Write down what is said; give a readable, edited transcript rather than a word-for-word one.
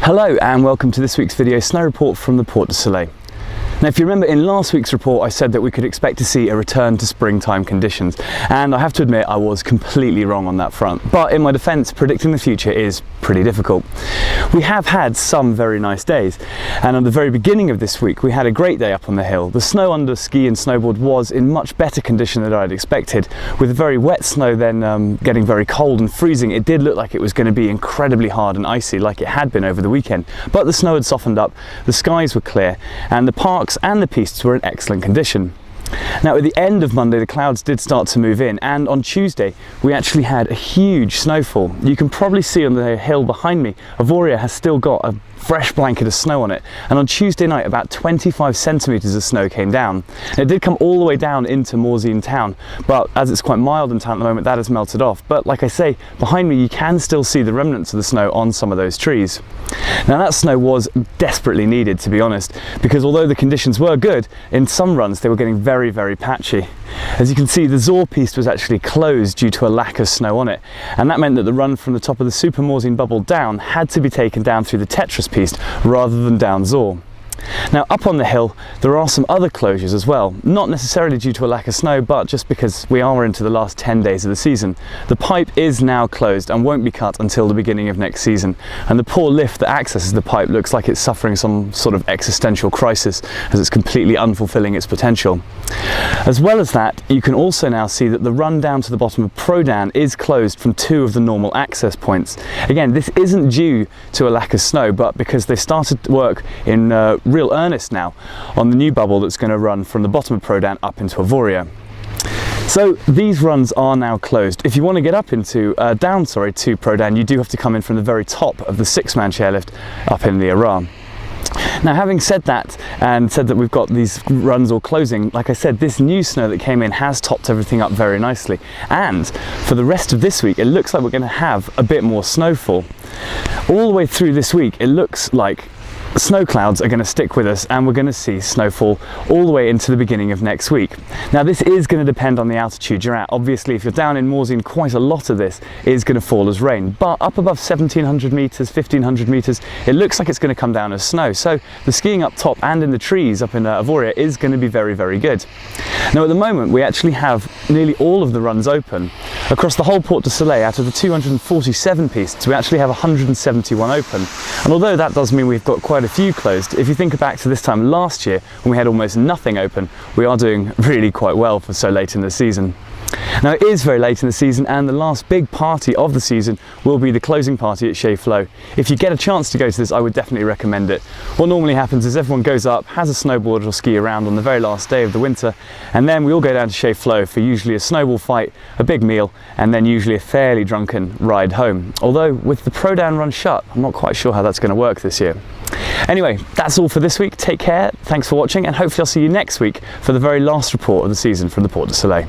Hello and welcome to this week's video snow report from the Porte du Soleil. Now, if you remember in last week's report I said that we could expect to see a return to springtime conditions, and I have to admit I was completely wrong on that front, but in my defence predicting the future is pretty difficult. We have had some very nice days, and at the very beginning of this week we had a great day up on the hill. The snow under ski and snowboard was in much better condition than I'd expected. With very wet snow then getting very cold and freezing, it did look like it was going to be incredibly hard and icy like it had been over the weekend, but the snow had softened up, the skies were clear, and the parks and the pistes were in excellent condition. Now at the end of Monday the clouds did start to move in, and on Tuesday we actually had a huge snowfall. You can probably see on the hill behind me, Avoria has still got a fresh blanket of snow on it, and on Tuesday night about 25 centimetres of snow came down. And it did come all the way down into Morzine town, but as it's quite mild in town at the moment that has melted off. But like I say, behind me you can still see the remnants of the snow on some of those trees. Now that snow was desperately needed, to be honest, because although the conditions were good, in some runs they were getting very patchy. As you can see, the Zor piste was actually closed due to a lack of snow on it, and that meant that the run from the top of the Super Morzine bubble down had to be taken down through the Tetris piste rather than down Zor. Now up on the hill there are some other closures as well, not necessarily due to a lack of snow, but just because we are into the last 10 days of the season. The pipe is now closed and won't be cut until the beginning of next season, and the poor lift that accesses the pipe looks like it's suffering some sort of existential crisis as it's completely unfulfilling its potential. As well as that, you can also now see that the run down to the bottom of Prodan is closed from 2 of the normal access points. Again, this isn't due to a lack of snow, but because they started work in real earnest now on the new bubble that's going to run from the bottom of Prodan up into Avoria. So these runs are now closed. If you want to get up into down to Prodan, you do have to come in from the very top of the 6-man chairlift up in the Arar. Now, having said that, and said that we've got these runs all closing, like I said, this new snow that came in has topped everything up very nicely, and for the rest of this week it looks like we're going to have a bit more snowfall. All the way through this week it looks like snow clouds are going to stick with us, and we're going to see snowfall all the way into the beginning of next week. Now this is going to depend on the altitude you're at. Obviously if you're down in Morzine, quite a lot of this is going to fall as rain, but up above 1700 metres, 1500 metres, it looks like it's going to come down as snow. So the skiing up top and in the trees up in Avoria is going to be very good. Now at the moment we actually have nearly all of the runs open. Across the whole Porte du Soleil, out of the 247 pistes, we actually have 171 open. And although that does mean we've got quite a few closed, if you think back to this time last year when we had almost nothing open, we are doing really quite well for so late in the season. Now it is very late in the season, and the last big party of the season will be the closing party at Chez Flots. If you get a chance to go to this, I would definitely recommend it. What normally happens is everyone goes up, has a snowboard or ski around on the very last day of the winter, and then we all go down to Chez Flots for usually a snowball fight, a big meal, and then usually a fairly drunken ride home. Although with the Prodan run shut, I'm not quite sure how that's going to work this year. Anyway, that's all for this week. Take care, thanks for watching, and hopefully I'll see you next week for the very last report of the season from the Porte du Soleil.